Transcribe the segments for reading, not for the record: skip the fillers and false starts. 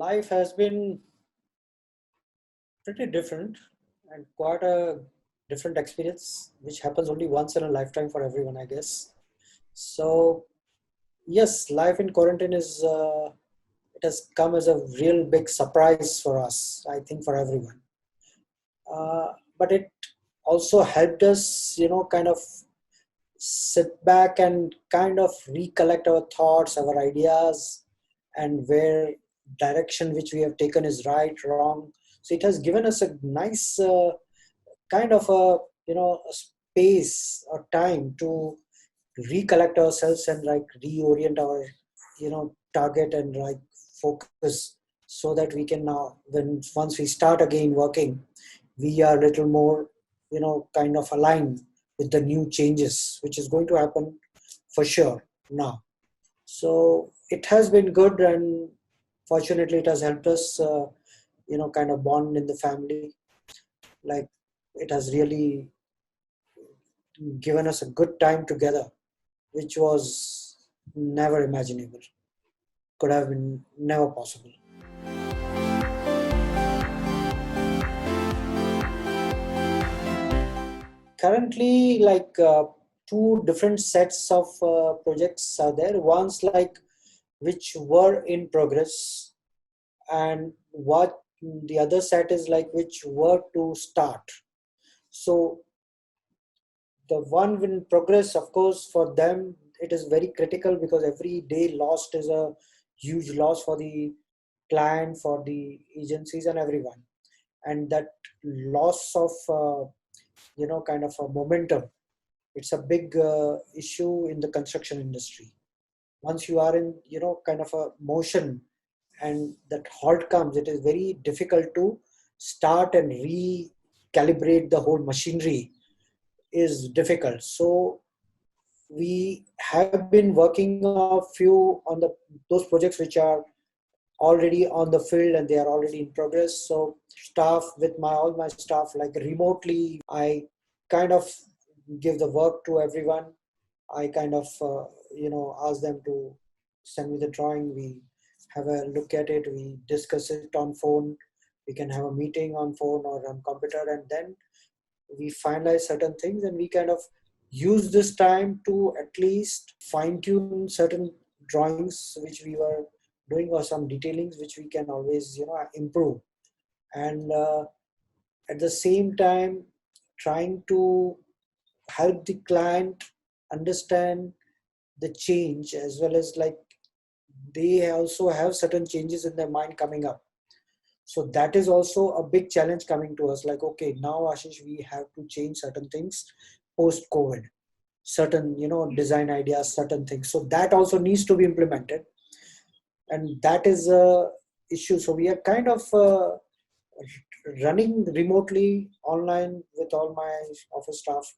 Life has been pretty different and quite a different experience, which happens only once in a lifetime for everyone, I guess. So, yes, life in quarantine it has come as a real big surprise for us, I think for everyone. But it also helped us, kind of sit back and kind of recollect our thoughts, our ideas, and where direction which we have taken is right, wrong. So it has given us a nice kind of a space or time to recollect ourselves and like reorient our target and like focus, so that we can now, when once we start again working, we are a little more kind of aligned with the new changes which is going to happen for sure now. So it has been good, and fortunately it has helped us kind of bond in the family. Like, it has really given us a good time together, which was never imaginable, could have been never possible. Currently, like, two different sets of projects are there. One's like which were in progress, and what the other set is like which were to start. So the one in progress, of course, for them it is very critical, because every day lost is a huge loss for the client, for the agencies and everyone. And that loss of kind of a momentum, it's a big issue in the construction industry. Once you are in kind of a motion and that halt comes, it is very difficult to start and recalibrate the whole machinery, is difficult. So we have been working a few on the those projects which are already on the field and they are already in progress. So staff, with my all my staff, like remotely, I kind of give the work to everyone. I kind of ask them to send me the drawing. We have a look at it. We discuss it on phone. We can have a meeting on phone or on computer, and then we finalize certain things, and we kind of use this time to at least fine tune certain drawings which we were doing, or some detailings which we can always improve. And at the same time, trying to help the client understand the change, as well as like they also have certain changes in their mind coming up. So that is also a big challenge coming to us, like, okay, now Ashish, we have to change certain things post COVID, certain design ideas, certain things, so that also needs to be implemented. And that is a issue. So we are kind of running remotely online with all my office staff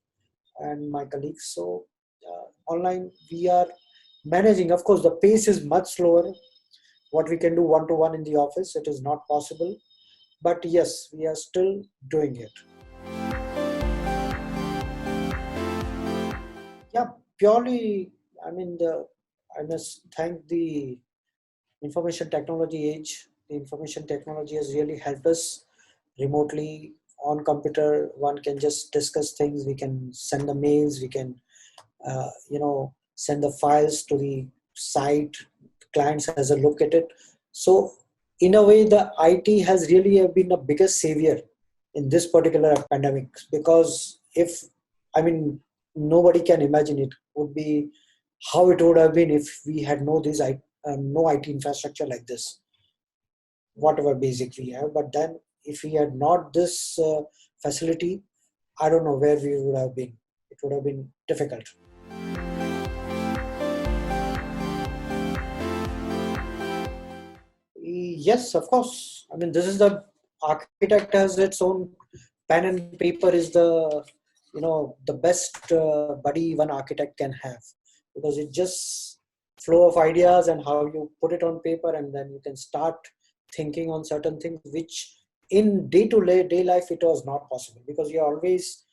and my colleagues. So online we are managing. Of course, the pace is much slower. What we can do one to one in the office, it is not possible. But yes, we are still doing it. Yeah, purely, I mean, I must thank the information technology age. The information technology has really helped us remotely on computer. One can just discuss things. We can send the mails. We can, send the files to the site. Clients has a look at it. So in a way, the IT has really been the biggest savior in this particular pandemic, because if, I mean, nobody can imagine it would be how it would have been if we had no IT infrastructure like this, whatever basic we have. But then if we had not this facility, I don't know where we would have been. It would have been difficult. Yes, of course. I mean, this is the architect has its own pen and paper is the best buddy one architect can have, because it just flow of ideas and how you put it on paper, and then you can start thinking on certain things which in day life it was not possible, because you're always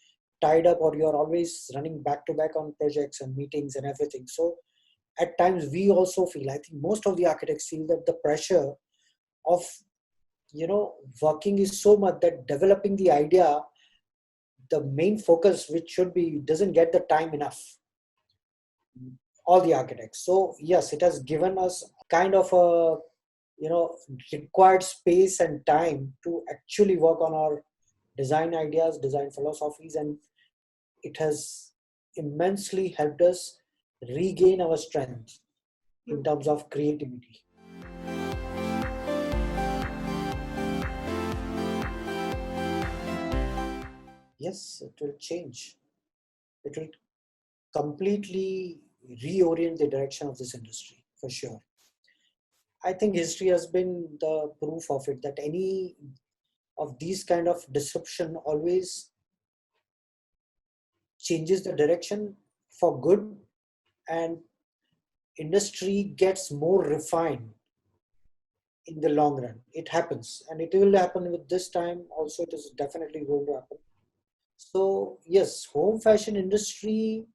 tied up, or you're always running back to back on projects and meetings and everything. So at times we also feel, I think most of the architects feel, that the pressure of working is so much that developing the idea, the main focus which should be, doesn't get the time enough, all the architects. So yes, it has given us kind of a required space and time to actually work on our design ideas, design philosophies, and it has immensely helped us regain our strength in terms of creativity. Yes, it will change. It will completely reorient the direction of this industry for sure. I think history has been the proof of it, that any of these kind of disruption always changes the direction for good, and industry gets more refined in the long run. It happens, and it will happen with this time also. It is definitely going to happen. So yes, home fashion industry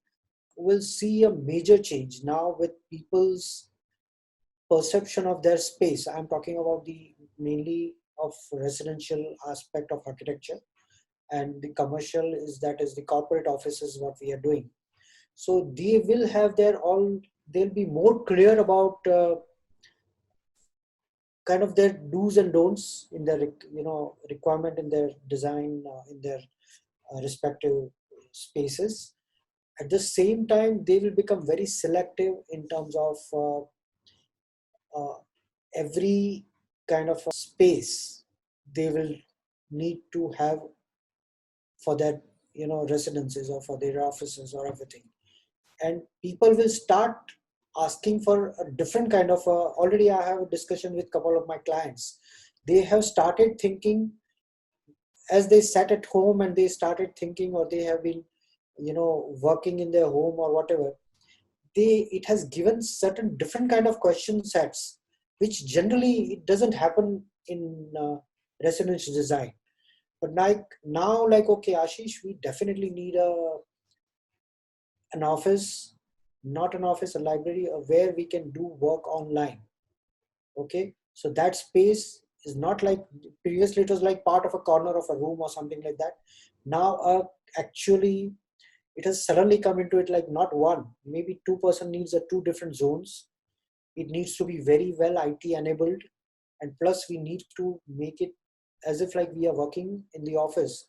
will see a major change now with people's perception of their space. I'm talking about the mainly of residential aspect of architecture, and the commercial is, that is the corporate offices what we are doing. So they will have their all, they'll be more clear about kind of their do's and don'ts in their requirement in their design, in their respective spaces. At the same time, they will become very selective in terms of every kind of space they will need to have for their residences or for their offices or everything. And people will start asking for a different kind of already I have a discussion with a couple of my clients. They have started thinking, as they sat at home and they started thinking, or they have been working in their home or whatever, it has given certain different kind of question sets, which generally it doesn't happen in residential design. But like now, like, okay, Ashish, we definitely need an office, not an office, a library, where we can do work online. Okay, so that space is not like previously it was like part of a corner of a room or something like that. Now actually it has suddenly come into it like not one, maybe two-person needs two different zones. It needs to be very well IT enabled, and plus we need to make it as if like we are working in the office.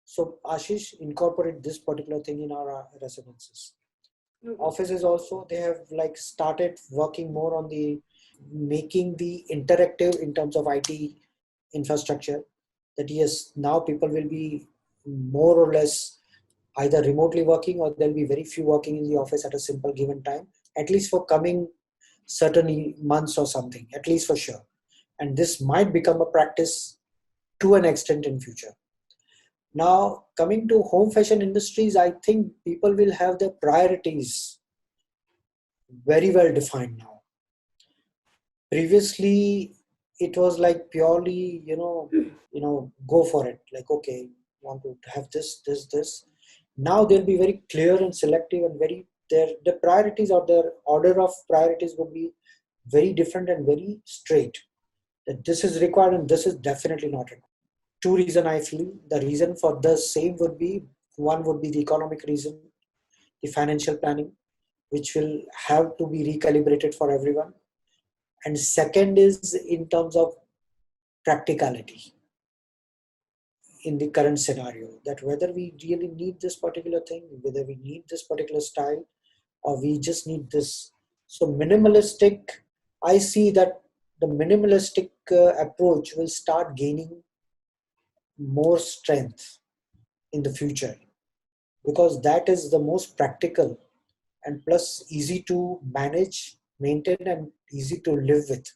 So Ashish, incorporate this particular thing in our residences. Offices also, they have like started working more on the making the interactive in terms of IT infrastructure, that yes, now people will be more or less either remotely working, or there'll be very few working in the office at a simple given time, at least for coming certain months or something, at least for sure. And this might become a practice to an extent in future. Now, coming to home fashion industries, I think people will have their priorities very well defined now. Previously, it was like purely, go for it. Like, okay, want to have this. Now they'll be very clear and selective, and very their priorities or their order of priorities would be very different and very straight. That this is required and this is definitely not required. Two reasons I feel. The reason for the same would be, one would be the economic reason, the financial planning, which will have to be recalibrated for everyone. And second is in terms of practicality in the current scenario, that whether we really need this particular thing, whether we need this particular style, or we just need this. So minimalistic, I see that the minimalistic approach will start gaining more strength in the future, because that is the most practical and plus easy to manage, maintain, and easy to live with.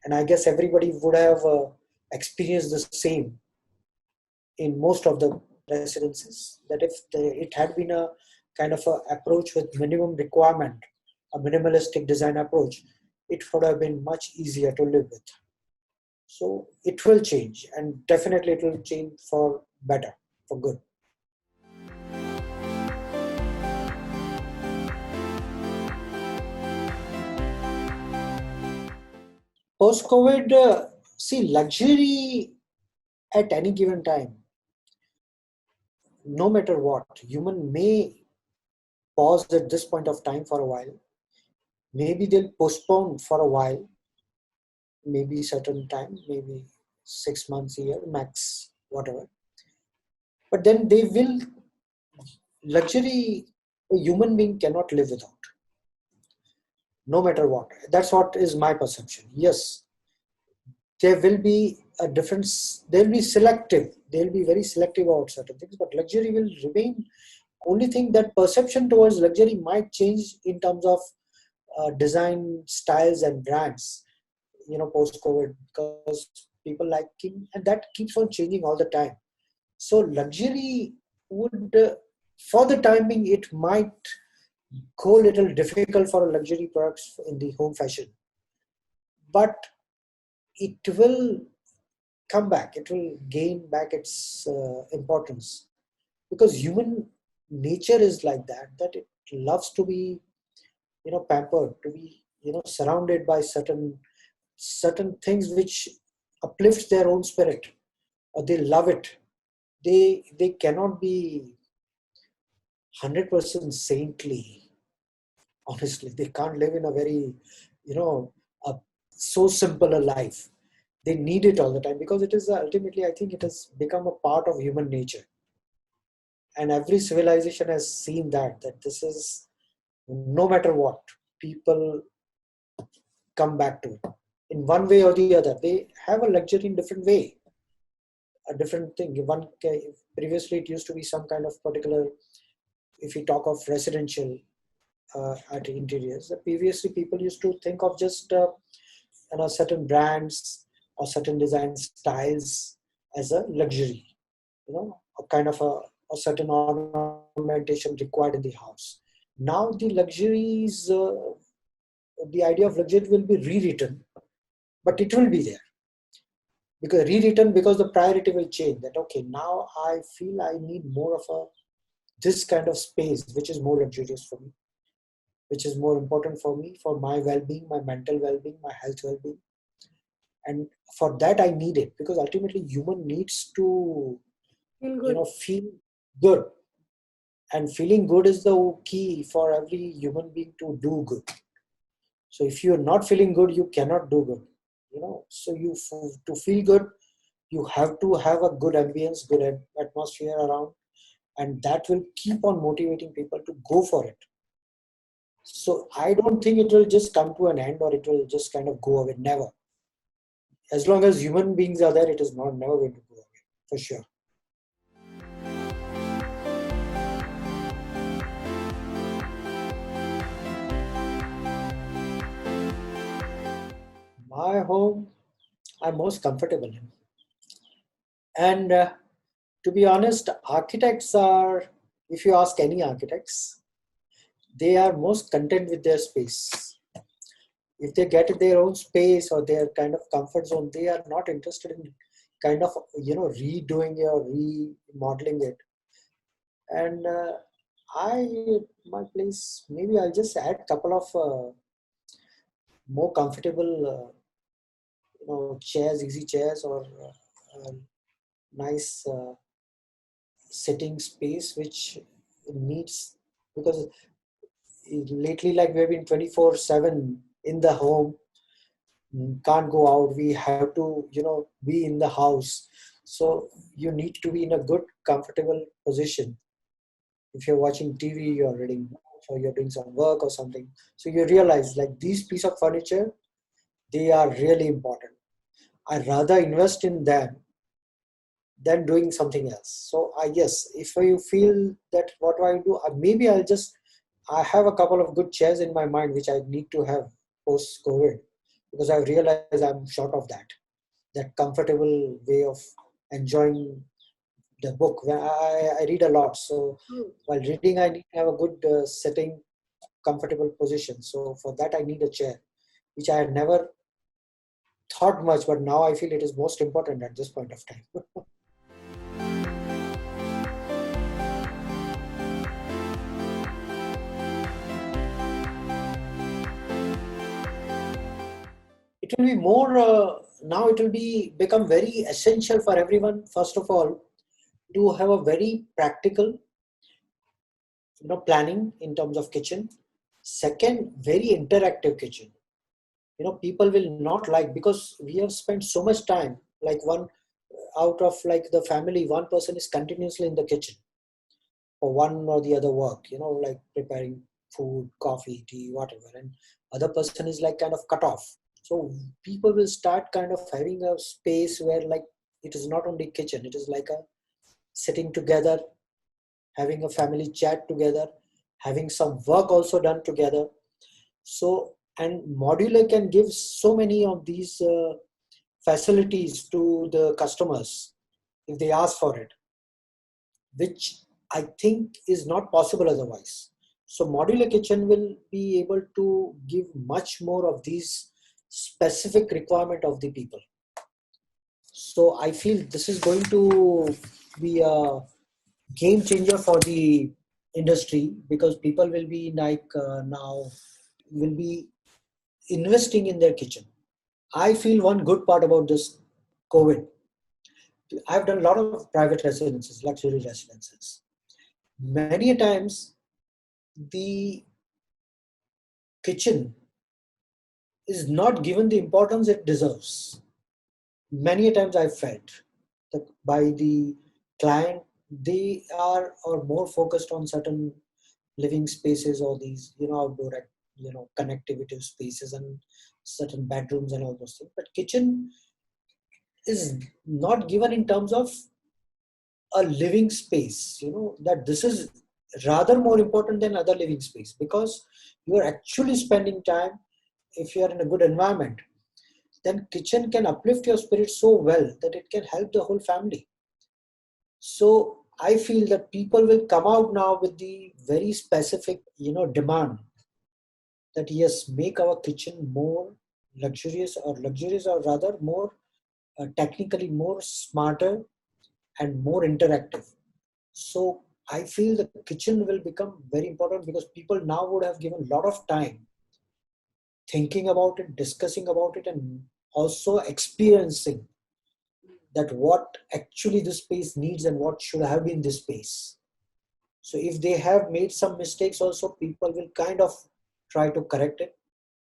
And I guess everybody would have experienced the same in most of the residences, that if it had been a kind of a approach with minimum requirement, a minimalistic design approach, it would have been much easier to live with. So it will change, and definitely it will change for better, for good. Post COVID, See, luxury at any given time, no matter what, human may pause at this point of time for a while. Maybe they'll postpone for a while, maybe certain time, maybe 6 months, a year, max, whatever. But then they will, luxury, a human being cannot live without, no matter what. That's what is my perception. Yes, there will be a difference, they'll be selective, they'll be very selective about certain things, but luxury will remain. Only thing that perception towards luxury might change in terms of design styles and brands, post COVID, because people liking, and that keeps on changing all the time. So luxury would, for the time being, it might go a little difficult for luxury products in the home fashion, but it will come back. It will gain back its importance, because human nature is like that. That it loves to be, pampered, to be, surrounded by certain things which uplift their own spirit, or they love it. They cannot be 100% saintly. Honestly, they can't live in a very, you know, a, so simple a life. They need it all the time, because it is ultimately, I think, it has become a part of human nature, and every civilization has seen that this is, no matter what, people come back to it in one way or the other. They have a luxury in different way, a different thing. Previously it used to be some kind of particular, if we talk of residential at interiors, previously people used to think of just certain brands or certain design styles as a luxury, a kind of a certain ornamentation required in the house. Now the luxuries, the idea of luxury will be rewritten, but it will be there, because rewritten, because the priority will change. That okay, now I feel I need more of a this kind of space, which is more luxurious for me, which is more important for me, for my well-being, my mental well-being, my health well-being. And for that I need it, because ultimately human needs to feel good, and feeling good is the key for every human being to do good. So if you're not feeling good, you cannot do good, so to feel good, you have to have a good ambience, good atmosphere around, and that will keep on motivating people to go for it. So I don't think it will just come to an end, or it will just kind of go away. Never. As long as human beings are there, it is never going to go away, for sure. My home, I'm most comfortable in. And to be honest, architects are, if you ask any architects, they are most content with their space. If they get their own space or their kind of comfort zone, they are not interested in kind of, redoing it or remodeling it. And my place, maybe I'll just add a couple of more comfortable, chairs, easy chairs, or nice sitting space, which needs, because lately, like we've been 24/7 in the home, can't go out. We have to, be in the house. So you need to be in a good, comfortable position. If you're watching TV, you're reading books, or you're doing some work or something. So you realize, like, these piece of furniture, they are really important. I rather invest in them than doing something else. So I guess if you feel that what do I do, maybe I have a couple of good chairs in my mind which I need to have post COVID, because I've realized I'm short of that comfortable way of enjoying the book. When I read a lot, so while reading I need to have a good sitting, comfortable position. So for that I need a chair, which I had never thought much, but now I feel it is most important at this point of time. It will be more now it will be become very essential for everyone, first of all, to have a very practical, planning in terms of kitchen. Second, very interactive kitchen. People will not like, because we have spent so much time, like one out of like the family, one person is continuously in the kitchen for one or the other work, like preparing food, coffee, tea, whatever, and other person is like kind of cut off. So people will start kind of having a space where like it is not only kitchen, it is like a sitting together, having a family chat together, having some work also done together. So, and modular can give so many of these facilities to the customers if they ask for it, which I think is not possible otherwise. So modular kitchen will be able to give much more of these specific requirement of the people. So I feel this is going to be a game changer for the industry, because people will be like now will be investing in their kitchen. I feel one good part about this COVID, I've done a lot of private residences, luxury residences. Many times the kitchen is not given the importance it deserves. Many times I've felt that by the client, they are more focused on certain living spaces, or these, outdoor, connectivity spaces and certain bedrooms and all those things. But kitchen is not given in terms of a living space, that this is rather more important than other living space, because you are actually spending time. If you are in a good environment, then kitchen can uplift your spirit so well that it can help the whole family. So I feel that people will come out now with the very specific, demand that yes, make our kitchen more luxurious, or rather more technically more smarter and more interactive. So I feel the kitchen will become very important, because people now would have given a lot of time thinking about it, discussing about it, and also experiencing that what actually this space needs and what should have been this space. So if they have made some mistakes also, people will kind of try to correct it,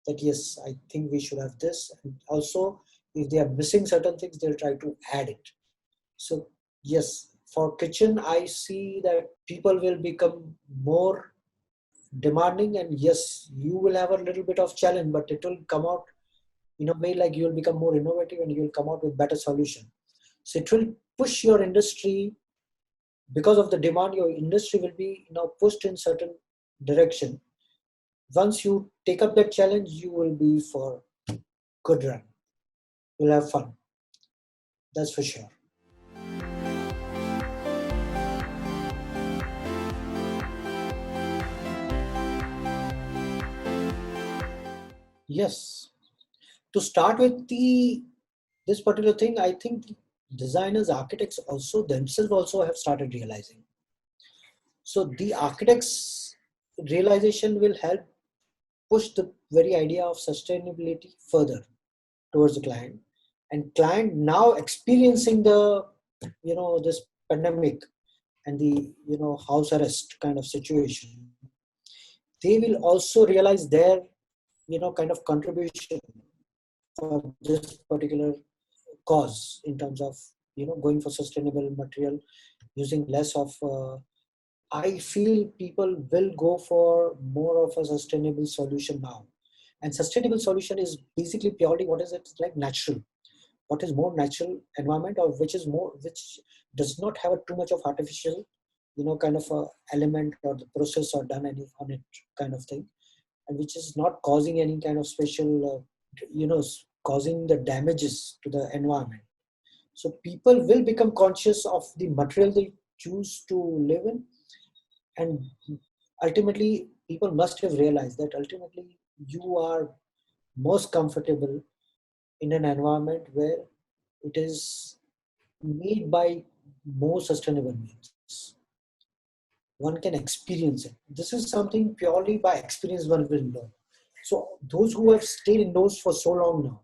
that yes, I think we should have this. And also if they are missing certain things, they'll try to add it. So yes, for kitchen, I see that people will become more demanding, and yes, you will have a little bit of challenge, but it will come out in a way like you will become more innovative and you will come out with better solution. So it will push your industry. Because of the demand, your industry will be now pushed in certain direction. Once you take up that challenge, you will be for good run. You'll have fun. That's for sure. Yes. To start with this particular thing, I think designers, architects also themselves also have started realizing. So the architects realization will help push the very idea of sustainability further towards the client, and client now experiencing the, this pandemic and the, house arrest kind of situation, they will also realize their, kind of contribution for this particular cause, in terms of, going for sustainable material, using less of I feel people will go for more of a sustainable solution now. And sustainable solution is basically purely what is it? It's like natural. What is more natural environment, or which does not have too much of artificial, kind of a element or the process or done any on it kind of thing, and which is not causing any kind of special, causing the damages to the environment. So people will become conscious of the material they choose to live in, and ultimately people must have realized that ultimately you are most comfortable in an environment where it is made by more sustainable means. One can experience it. This is something purely by experience one will know. So those who have stayed indoors for so long now,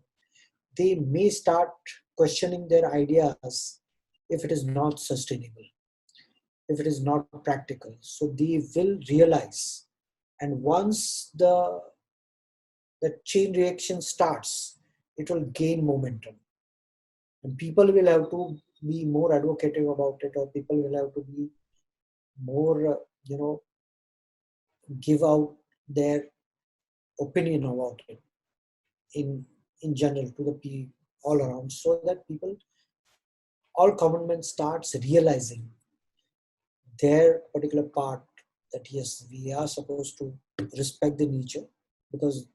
they may start questioning their ideas if it is not sustainable, if it is not practical. So they will realize, and once the chain reaction starts, it will gain momentum, and people will have to be more advocative about it, or people will have to be more, give out their opinion about it in in general to the people all around, so that people, all government starts realizing their particular part, that yes, we are supposed to respect the nature. Because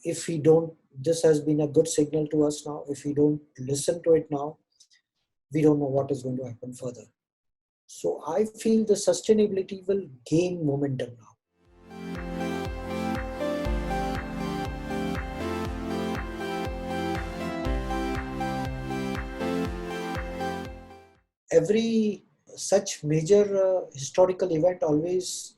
if we don't, this has been a good signal to us now. If we don't listen to it now, we don't know what is going to happen further. So I feel the sustainability will gain momentum now. Every such major historical event always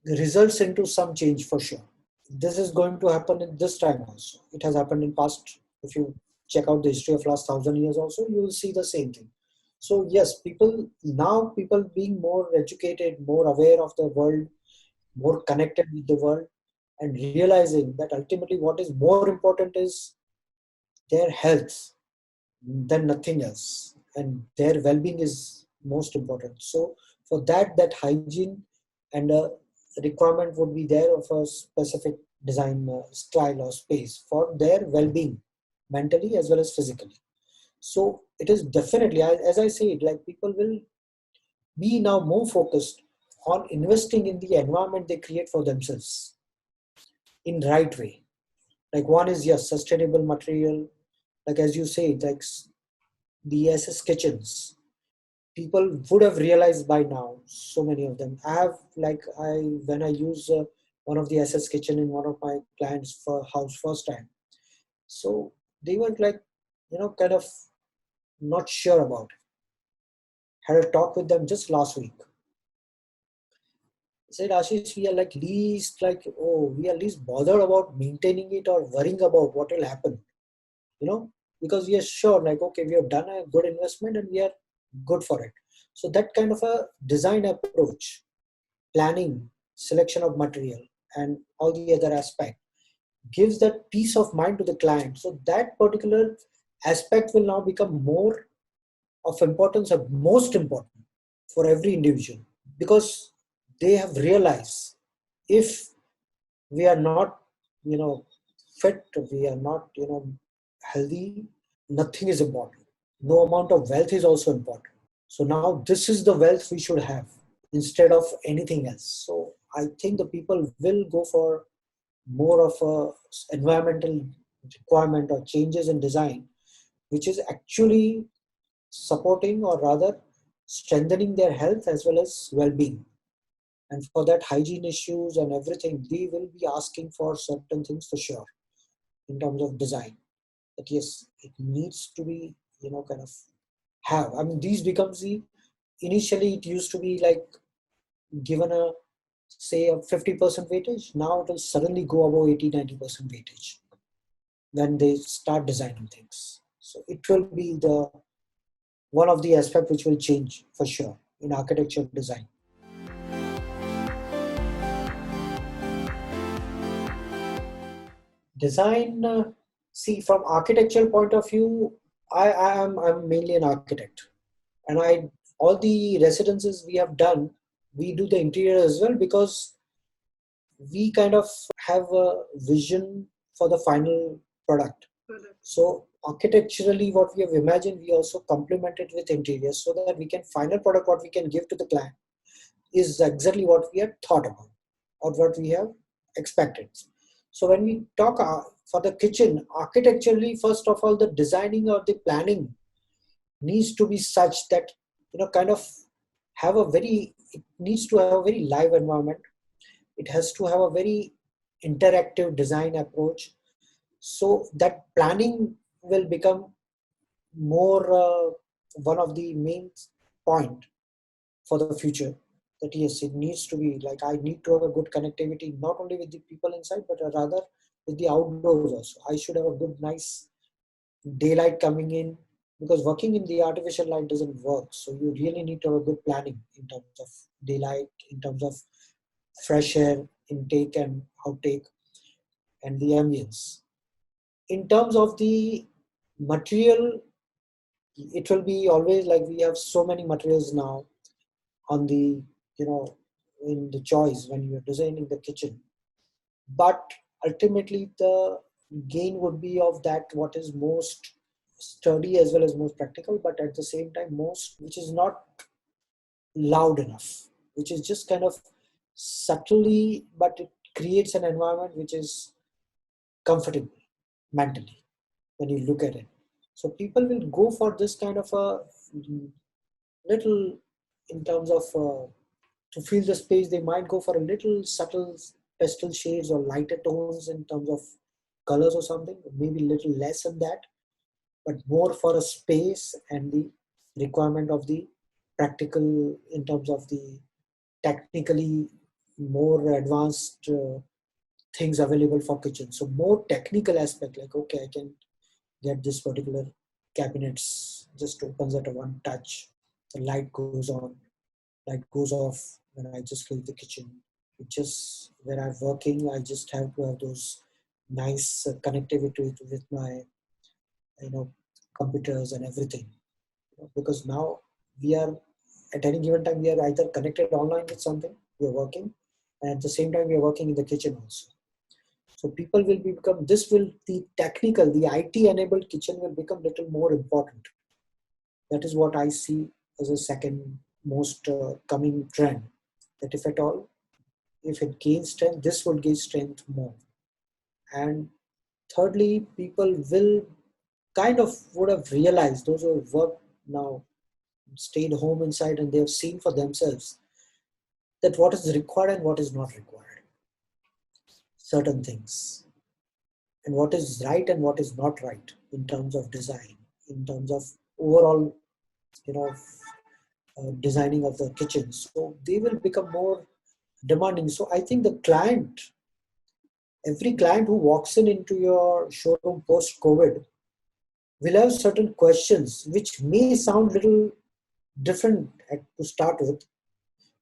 results into some change for sure. This is going to happen in this time also. It has happened in past. If you check out the history of last 1,000 years also, you will see the same thing. So yes, people being more educated, more aware of the world, more connected with the world, and realizing that ultimately what is more important is their health than nothing else, and their well-being is most important. So for that hygiene and a requirement would be there of a specific design style or space for their well-being, mentally as well as physically. So it is definitely, as I said, like people will be now more focused on investing in the environment they create for themselves in right way. Like one is, yes, sustainable material, like as you say, like the SS kitchens. People would have realized by now, so many of them. I have, like, when I use one of the SS kitchen in one of my clients for house first time. So they were like, kind of not sure about it. Had a talk with them just last week. I said, Ashish, we are least bothered about maintaining it or worrying about what will happen, you know, because we are sure, like, okay, we have done a good investment and we are good for it. So that kind of a design approach, planning, selection of material, and all the other aspect gives that peace of mind to the client. So that particular aspect will now become more of importance, or most important for every individual, because they have realized, if we are not, you know, fit, we are not, healthy, nothing is important. No amount of wealth is also important. So now this is the wealth we should have instead of anything else. So I think the people will go for more of a environmental requirement or changes in design, which is actually supporting, or rather strengthening, their health as well as well-being. And for that hygiene issues and everything, we will be asking for certain things for sure in terms of design. That yes, it needs to be, kind of have. I mean, these becomes the, initially it used to be like given a, say, a 50% weightage. Now it will suddenly go above 80-90% weightage when they start designing things. So it will be the one of the aspect which will change for sure in architecture design. Design, see, from architectural point of view, I'm mainly an architect, and I all the residences we have done, we do the interior as well, because we kind of have a vision for the final product. So architecturally, what we have imagined, we also complement it with interiors, so that we can final product what we can give to the client is exactly what we had thought about, or what we have expected. So when we talk for the kitchen, architecturally, first of all, the designing or the planning needs to be such that, kind of have a very, it needs to have a very live environment. It has to have a very interactive design approach, so that planning will become more one of the main point for the future. That yes, it needs to be like, I need to have a good connectivity, not only with the people inside, but rather with the outdoors also. I should have a good, nice, daylight coming in, because working in the artificial light doesn't work. So you really need to have a good planning in terms of daylight, in terms of fresh air intake and outtake, and the ambience. In terms of the material, it will be always like we have so many materials now on the, you know, in the choice when you're designing the kitchen. But ultimately, the gain would be of that what is most sturdy as well as most practical, but at the same time, most which is not loud enough, which is just kind of subtly, but it creates an environment which is comfortable mentally when you look at it. So people will go for this kind of a little, in terms of to feel the space, they might go for a little subtle pastel shades or lighter tones in terms of colors or something, maybe a little less than that, but more for a space and the requirement of the practical in terms of the technically more advanced things available for kitchen. So more technical aspect, like, okay, I can get this particular cabinets just opens at a one touch. The light goes on, light goes off when I just leave the kitchen. It just, when I'm working, I just have to have those nice connectivity with my, you know, computers and everything. Because now we are, at any given time, we are either connected online with something, we are working, and at the same time, we are working in the kitchen also. So people will become, this will, the technical, the IT enabled kitchen will become little more important. That is what I see as a second most coming trend. That if at all, if it gains strength, this would gain strength more. And thirdly, people will kind of would have realized, those who have worked now, stayed home inside, and they have seen for themselves that what is required and what is not required. Certain things. And what is right and what is not right in terms of design, in terms of overall, you know, designing of the kitchen. So they will become more demanding. So I think the client, every client who walks in into your showroom post COVID will have certain questions which may sound little different to start with,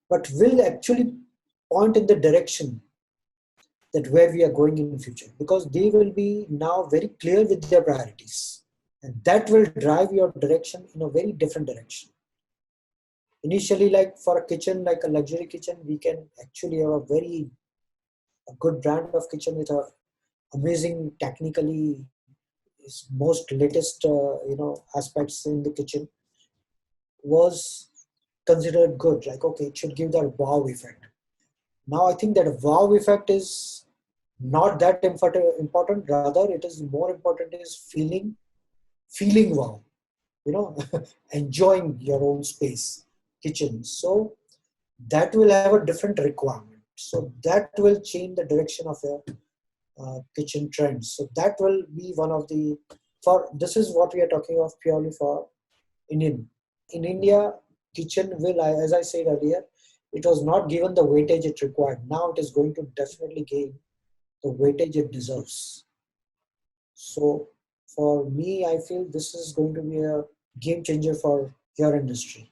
but will actually point in the direction that where we are going in the future, because they will be now very clear with their priorities, and that will drive your direction in a very different direction. Initially, like for a kitchen, like a luxury kitchen, we can actually have a very a good brand of kitchen with a amazing technically is most latest aspects in the kitchen was considered good. Like, okay, it should give that wow effect. Now I think that a wow effect is not that important. Rather, it is more important is feeling wow. You know, enjoying your own space, kitchen. So that will have a different requirement. So that will change the direction of your kitchen trends. So that will be one of the, for this is what we are talking of purely for Indian. In India, kitchen will, as I said earlier, it was not given the weightage it required. Now it is going to definitely gain the weightage it deserves. So for me, I feel this is going to be a game changer for your industry.